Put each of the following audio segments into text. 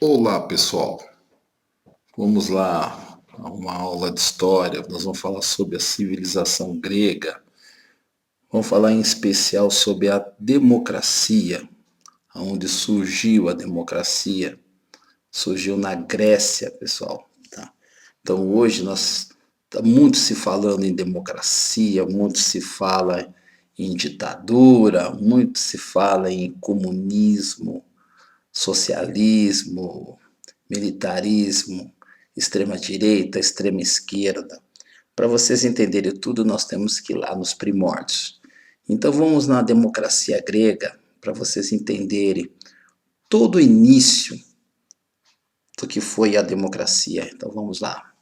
Olá, pessoal. Vamos lá a uma aula de história. Nós vamos falar sobre a civilização grega. Vamos falar em especial sobre a democracia, onde surgiu a democracia. Surgiu na Grécia, pessoal. Tá? Então hoje nós tá muito se falando em democracia, muito se fala em ditadura, muito se fala em comunismo, socialismo, militarismo, extrema-direita, extrema-esquerda. Para vocês entenderem tudo, nós temos que ir lá nos primórdios. Então vamos na democracia grega, para vocês entenderem todo o início do que foi a democracia. Então vamos lá.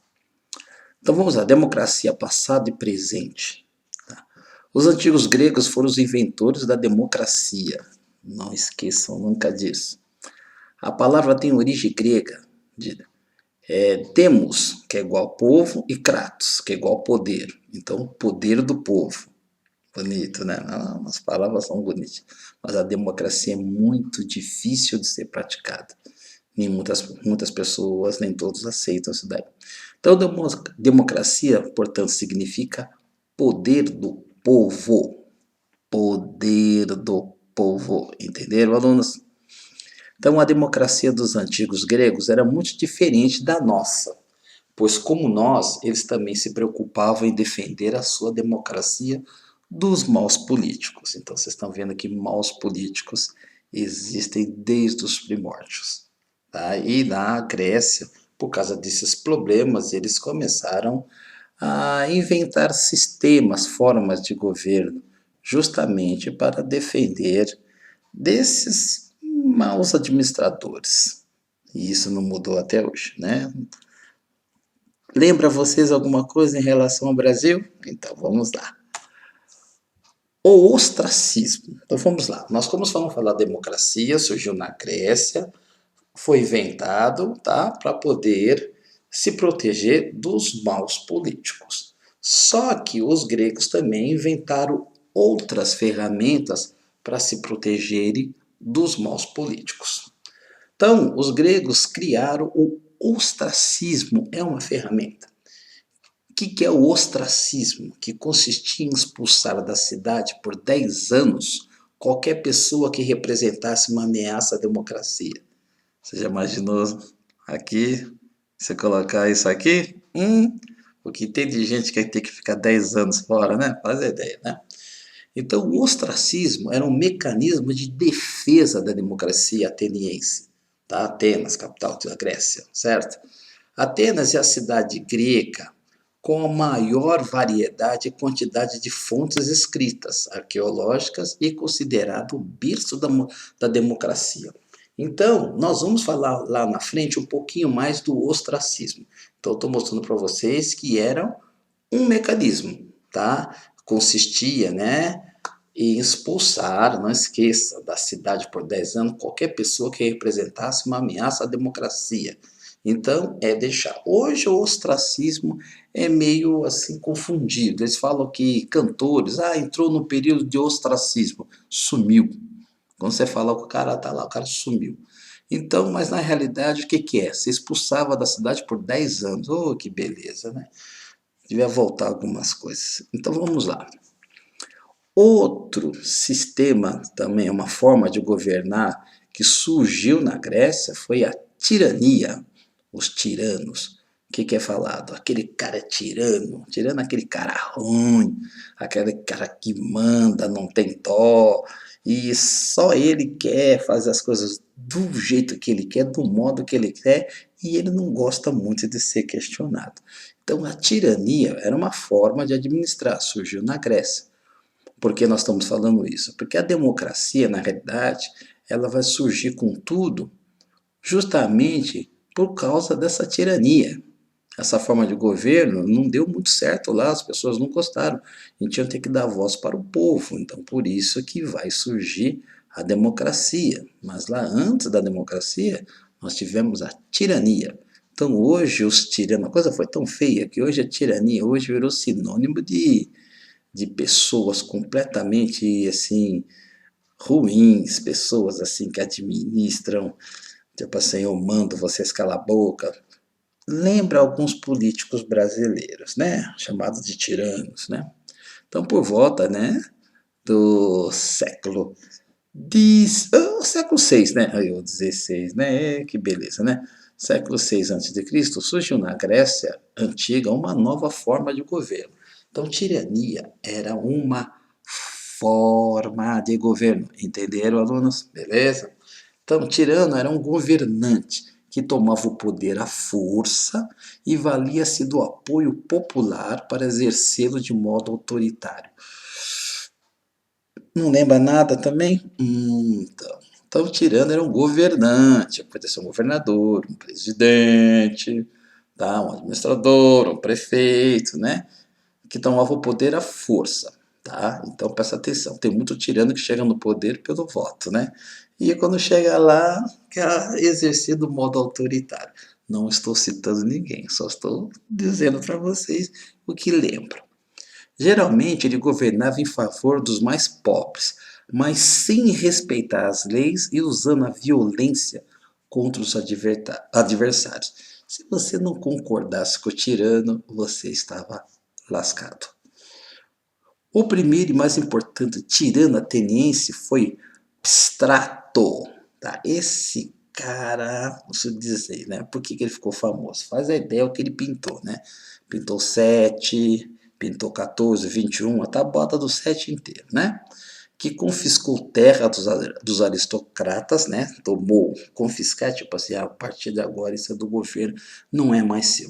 Então vamos lá, democracia passado e presente. Os antigos gregos foram os inventores da democracia. Não esqueçam nunca disso. A palavra tem origem grega, demos, que é igual povo, e kratos, que é igual poder. Então, poder do povo. Bonito, né? As palavras são bonitas. Mas a democracia é muito difícil de ser praticada. Nem muitas pessoas, nem todos aceitam isso daí. Então, democracia, portanto, significa poder do povo. Poder do povo. Entenderam, alunos? Então, a democracia dos antigos gregos era muito diferente da nossa, pois, como nós, eles também se preocupavam em defender a sua democracia dos maus políticos. Então, vocês estão vendo que maus políticos existem desde os primórdios. Tá? E na Grécia, por causa desses problemas, eles começaram a inventar sistemas, formas de governo, justamente para defender desses maus administradores. E isso não mudou até hoje, né? Lembra vocês alguma coisa em relação ao Brasil? Então vamos lá. O ostracismo. Então vamos lá. Nós vamos falar da democracia, surgiu na Grécia, foi inventado, tá, para poder se proteger dos maus políticos. Só que os gregos também inventaram outras ferramentas para se protegerem dos maus políticos. Então, os gregos criaram o ostracismo, é uma ferramenta. O que é o ostracismo? Que consistia em expulsar da cidade por 10 anos qualquer pessoa que representasse uma ameaça à democracia. Você já imaginou aqui, você colocar isso aqui? O que tem de gente que tem que ficar 10 anos fora, né? Faz a ideia, né? Então, o ostracismo era um mecanismo de defesa da democracia ateniense. Tá? Atenas, capital da Grécia, certo? Atenas é a cidade grega com a maior variedade e quantidade de fontes escritas, arqueológicas e considerado o berço da democracia. Então, nós vamos falar lá na frente um pouquinho mais do ostracismo. Então, estou mostrando para vocês que era um mecanismo, tá? Consistia, né, em expulsar, não esqueça, da cidade por 10 anos qualquer pessoa que representasse uma ameaça à democracia. Então, é deixar. Hoje o ostracismo é meio assim confundido. Eles falam que cantores, entrou no período de ostracismo, sumiu. Quando você fala que o cara tá lá, o cara sumiu. Então, mas na realidade, o que é? Você expulsava da cidade por 10 anos. Oh, que beleza, né? Devia voltar algumas coisas. Então, vamos lá. Outro sistema, também uma forma de governar, que surgiu na Grécia foi a tirania, os tiranos. O que é falado? Aquele cara é tirano, tirano é aquele cara ruim, aquele cara que manda, não tem dó, e só ele quer fazer as coisas do jeito que ele quer, do modo que ele quer, e ele não gosta muito de ser questionado. Então a tirania era uma forma de administrar, surgiu na Grécia. Por que nós estamos falando isso? Porque a democracia, na realidade, ela vai surgir com tudo justamente por causa dessa tirania. Essa forma de governo não deu muito certo lá, as pessoas não gostaram. A gente ia ter que dar voz para o povo, então por isso que vai surgir a democracia. Mas lá antes da democracia, nós tivemos a tirania. Então hoje os tiranos, a coisa foi tão feia que hoje a tirania hoje virou sinônimo de pessoas completamente assim ruins, pessoas assim que administram Tipo assim, eu mando vocês calar a boca. Lembra alguns políticos brasileiros, né? Chamados de tiranos, né? Então, por volta, né, do século VI, né? Aí, o 16, né? Que beleza, né? Século VI a.C., surgiu na Grécia antiga uma nova forma de governo. Então, tirania era uma forma de governo. Entenderam, alunos? Beleza? Então, tirano era um governante que tomava o poder à força e valia-se do apoio popular para exercê-lo de modo autoritário. Não lembra nada também? Então, o tirano era um governante, podia ser um governador, um presidente, tá? Um administrador, um prefeito, né? Que tomava o poder à força, tá? Então presta atenção, tem muito tirano que chega no poder pelo voto, né? E quando chega lá, quer exercer do modo autoritário. Não estou citando ninguém, só estou dizendo para vocês o que lembro. Geralmente ele governava em favor dos mais pobres, mas sem respeitar as leis e usando a violência contra os adversários. Se você não concordasse com o tirano, você estava lascado. O primeiro e mais importante tirano ateniense foi Strato. Tá? Esse cara, não sei dizer, né? Por que ele ficou famoso? Faz a ideia o que ele pintou, né? Pintou 7, pintou 14, 21, a tabuada do 7 inteiro, né? Que confiscou terra dos aristocratas, né? Tomou, confiscar, tipo assim, a partir de agora isso é do governo, não é mais seu.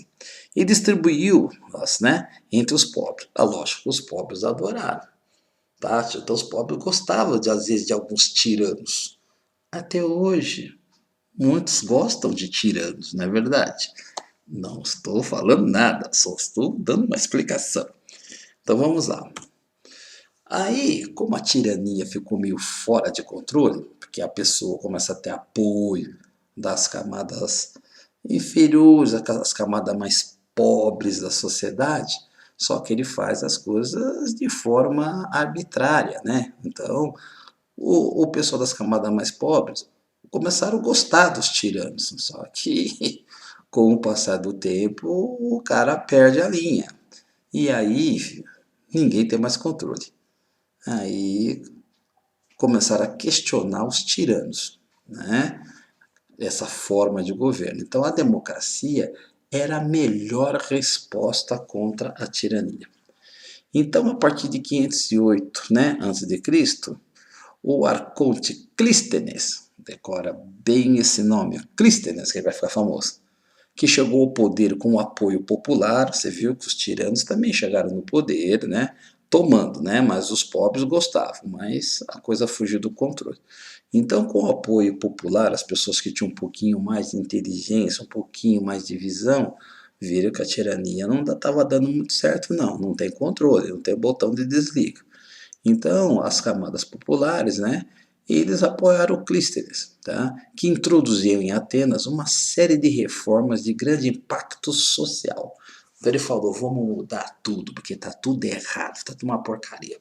E distribuiu-as, né? Entre os pobres. Ah, lógico, os pobres adoraram, tá? Então os pobres gostavam, às vezes, de alguns tiranos. Até hoje, muitos gostam de tiranos, não é verdade? Não estou falando nada, só estou dando uma explicação. Então vamos lá. Aí, como a tirania ficou meio fora de controle, porque a pessoa começa a ter apoio das camadas inferiores, aquelas camadas mais pobres da sociedade, só que ele faz as coisas de forma arbitrária, né? Então, o pessoal das camadas mais pobres começaram a gostar dos tiranos, só que com o passar do tempo o cara perde a linha. E aí ninguém tem mais controle. Aí começaram a questionar os tiranos, né? Essa forma de governo. Então a democracia era a melhor resposta contra a tirania. Então, a partir de 508, né, antes de Cristo, o arconte Clístenes, decora bem esse nome, Clístenes, que vai ficar famoso, que chegou ao poder com o apoio popular. Você viu que os tiranos também chegaram no poder, né? Tomando, né? Mas os pobres gostavam, mas a coisa fugiu do controle. Então, com o apoio popular, as pessoas que tinham um pouquinho mais de inteligência, um pouquinho mais de visão, viram que a tirania não estava dando muito certo, não. Não tem controle, não tem botão de desliga. Então, as camadas populares, né, eles apoiaram o Clístenes, tá, que introduziu em Atenas uma série de reformas de grande impacto social. Então ele falou, vamos mudar tudo, porque está tudo errado, está tudo uma porcaria.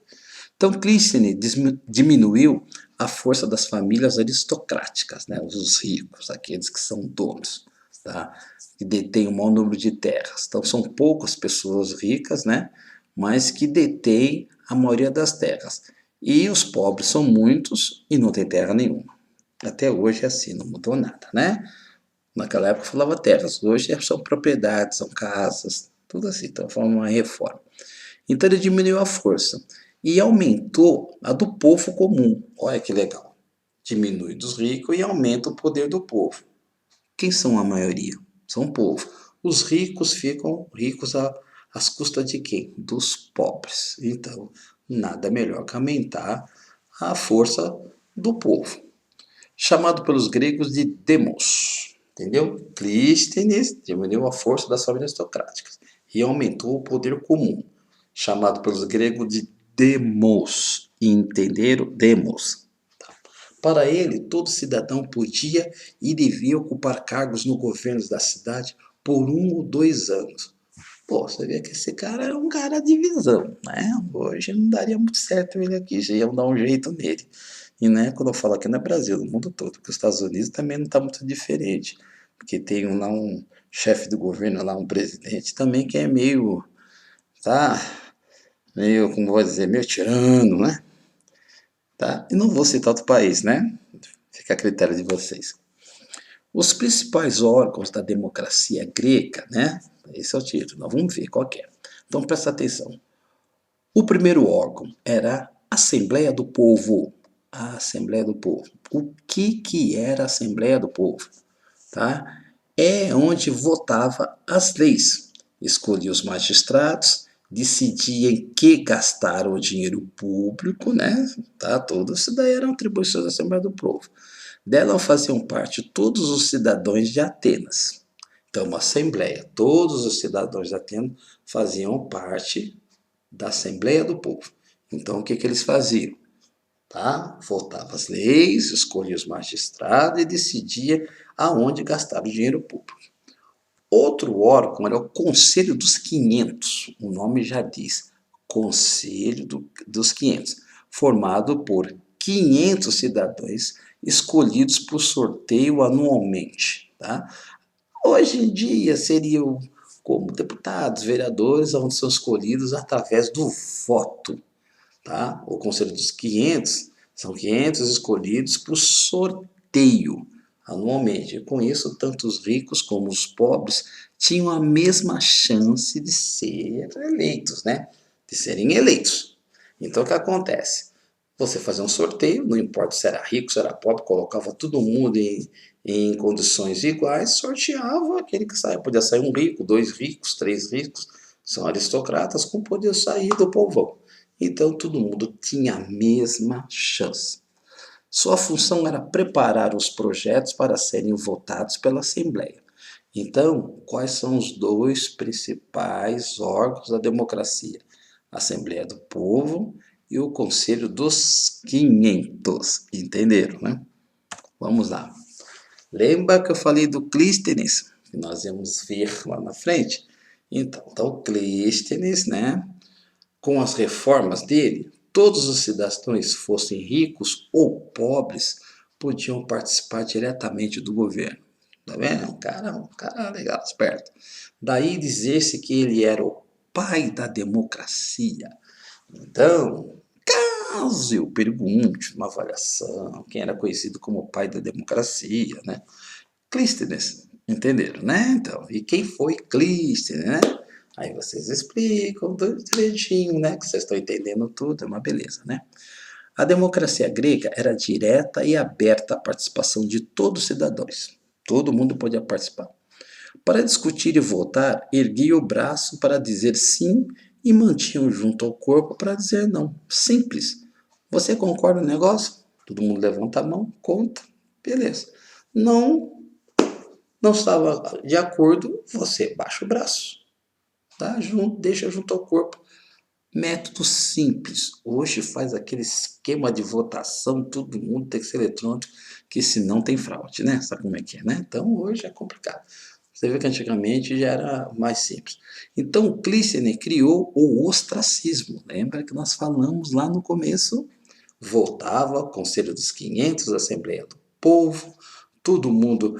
Então Clístenes diminuiu a força das famílias aristocráticas, né, os ricos, aqueles que são donos, tá, que detêm o maior número de terras. Então são poucas pessoas ricas, né, mas que detêm a maioria das terras. E os pobres são muitos e não tem terra nenhuma. Até hoje é assim, não mudou nada, né? Naquela época falava terras, hoje são propriedades, são casas, tudo assim, então foi uma reforma. Então ele diminuiu a força e aumentou a do povo comum. Olha que legal. Diminui dos ricos e aumenta o poder do povo. Quem são a maioria? São o povo. Os ricos ficam ricos às custas de quem? Dos pobres. Então, nada melhor que aumentar a força do povo. Chamado pelos gregos de demos. Entendeu? Clístenes diminuiu a força das famílias aristocráticas e aumentou o poder comum. Chamado pelos gregos de demos. Entenderam? Demos. Para ele, todo cidadão podia e devia ocupar cargos no governo da cidade por 1 ou 2 anos. Pô, você vê que esse cara era um cara de visão, né? Hoje não daria muito certo ele aqui, já iam dar um jeito nele. E né, quando eu falo aqui não é Brasil, no mundo todo, porque os Estados Unidos também não está muito diferente, porque tem lá um chefe do governo, lá um presidente também que é meio, tá, meio, como vou dizer, meio tirano, né? Tá? E não vou citar outro país, né? Fica a critério de vocês. Os principais órgãos da democracia grega, né? Esse é o título, nós vamos ver qual que é. Então presta atenção. O primeiro órgão era a Assembleia do Povo. A Assembleia do Povo. O que era a Assembleia do Povo? Tá? É onde votava as leis, escolhia os magistrados, decidia em que gastar o dinheiro público, né? Tá? Tudo isso daí eram atribuições da Assembleia do Povo. Dela faziam parte todos os cidadãos de Atenas. Então, uma assembleia, todos os cidadãos de Atenas faziam parte da Assembleia do Povo. Então, o que eles faziam? Tá? Votava as leis, escolhia os magistrados e decidia aonde gastar o dinheiro público. Outro órgão era o Conselho dos 500, o nome já diz, Conselho dos 500, formado por 500 cidadãos escolhidos por sorteio anualmente. Tá? Hoje em dia seriam como deputados, vereadores, onde são escolhidos através do voto. Tá? O Conselho dos 500 são 500 escolhidos por sorteio anualmente. E com isso, tanto os ricos como os pobres tinham a mesma chance de ser eleitos, né? De serem eleitos. Então, o que acontece? Você fazia um sorteio, não importa se era rico, se era pobre, colocava todo mundo em condições iguais, sorteava aquele que saia. Podia sair um rico, dois ricos, três ricos, são aristocratas, como podia sair do povão. Então todo mundo tinha a mesma chance. Sua função era preparar os projetos para serem votados pela Assembleia. Então, quais são os dois principais órgãos da democracia? A Assembleia do Povo e o Conselho dos 500. Entenderam, né? Vamos lá. Lembra que eu falei do Clístenes, que nós íamos ver lá na frente? Então o Clístenes, né? Com as reformas dele, todos os cidadãos, fossem ricos ou pobres, podiam participar diretamente do governo. Tá vendo? Um cara legal, esperto. Daí dizer-se que ele era o pai da democracia. Então, caso eu pergunte numa avaliação quem era conhecido como o pai da democracia, né? Clístenes, entenderam, né? Então, e quem foi Clístenes, né? Aí vocês explicam direitinho, né? Que vocês estão entendendo tudo, é uma beleza, né? A democracia grega era direta e aberta à participação de todos os cidadãos. Todo mundo podia participar. Para discutir e votar, erguia o braço para dizer sim e mantinham junto ao corpo para dizer não. Simples. Você concorda no negócio? Todo mundo levanta a mão, conta, beleza. Não estava de acordo, você baixa o braço, tá? Deixa junto ao corpo. Método simples. Hoje faz aquele esquema de votação, todo mundo tem que ser eletrônico, que senão tem fraude, né? Sabe como é que é, né? Então hoje é complicado. Você vê que antigamente já era mais simples. Então o Clístenes criou o ostracismo. Lembra que nós falamos lá no começo? Votava, Conselho dos 500, Assembleia do Povo, todo mundo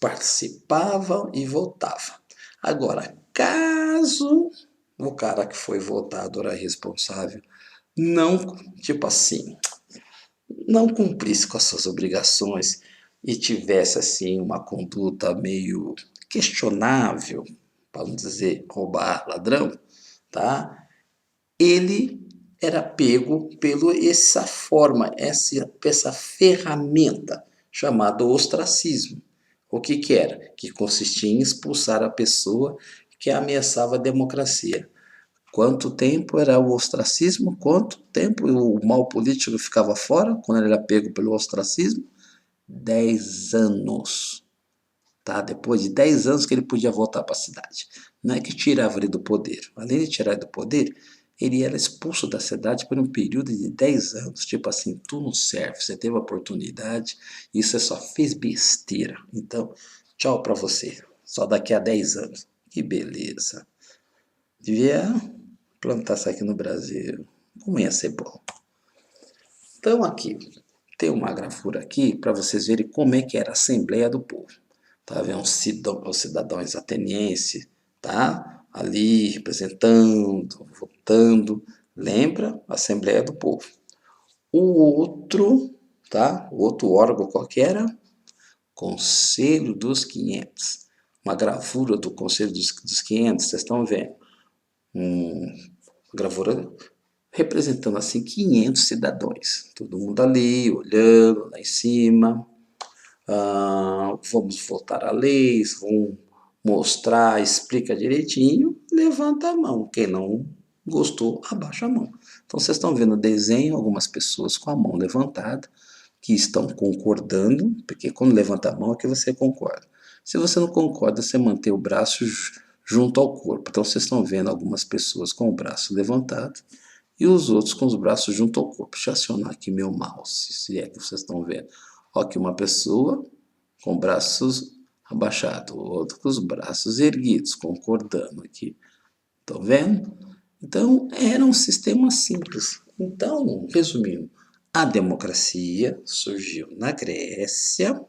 participava e votava. Agora, caso o cara que foi votado era responsável, não, tipo assim, não cumprisse com as suas obrigações e tivesse assim uma conduta meio questionável, para não dizer roubar, ladrão, tá? Ele era pego pela essa forma, essa ferramenta chamada ostracismo. O que era? Que consistia em expulsar a pessoa que ameaçava a democracia. Quanto tempo era o ostracismo? Quanto tempo o mal político ficava fora quando ele era pego pelo ostracismo? 10 anos. Tá? Depois de 10 anos que ele podia voltar para a cidade. Não é que tirava ele do poder. Além de tirar ele do poder, ele era expulso da cidade por um período de 10 anos. Tipo assim, tu não serve, você teve a oportunidade e você só fez besteira. Então, tchau para você. Só daqui a 10 anos. Que beleza. Devia plantar isso aqui no Brasil. Como ia ser bom. Então, aqui, Tem uma gravura aqui para vocês verem como é que era a Assembleia do Povo. Tá vendo? Os cidadãos atenienses, tá? Ali representando, votando. Lembra? Assembleia do Povo. O outro, tá? O outro órgão qual que era? Conselho dos 500. Uma gravura do Conselho dos 500, vocês estão vendo? Uma gravura representando assim 500 cidadãos. Todo mundo ali, olhando lá em cima. Vamos votar a leis, vamos mostrar, explica direitinho, levanta a mão. Quem não gostou, abaixa a mão. Então vocês estão vendo o desenho, algumas pessoas com a mão levantada, que estão concordando, porque quando levanta a mão é que você concorda. Se você não concorda, você mantém o braço junto ao corpo. Então vocês estão vendo algumas pessoas com o braço levantado e os outros com os braços junto ao corpo. Deixa eu acionar aqui meu mouse, se é que vocês estão vendo. Ó, aqui uma pessoa com braços abaixados, o outro com os braços erguidos, concordando aqui. Estão vendo? Então, era um sistema simples. Então, resumindo, a democracia surgiu na Grécia,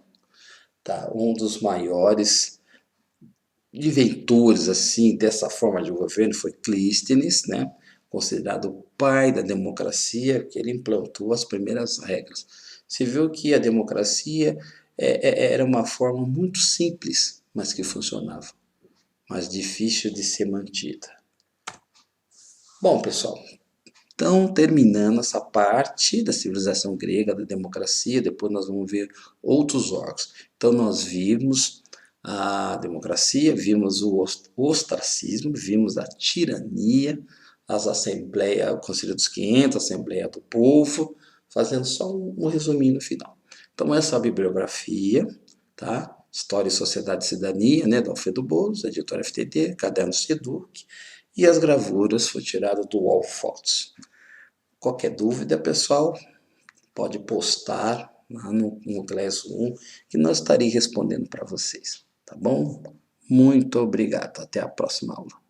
tá? Um dos maiores inventores assim dessa forma de governo foi Clístenes, né? Considerado o pai da democracia, que ele implantou as primeiras regras. Você viu que a democracia era uma forma muito simples, mas que funcionava, mas difícil de ser mantida. Bom, pessoal, então terminando essa parte da civilização grega, da democracia, depois nós vamos ver outros órgãos. Então nós vimos a democracia, vimos o ostracismo, vimos a tirania, as assembleias, o Conselho dos 500, a Assembleia do Povo, fazendo só um resuminho no final. Então essa é a bibliografia, tá? História e Sociedade e Cidadania, né, do Alfredo Boulos, editora FTD, Cadernos Seduc, e as gravuras foi tirado do Wall Fotos. Qualquer dúvida, pessoal, pode postar lá no Classroom que nós estarei respondendo para vocês, tá bom? Muito obrigado, até a próxima aula.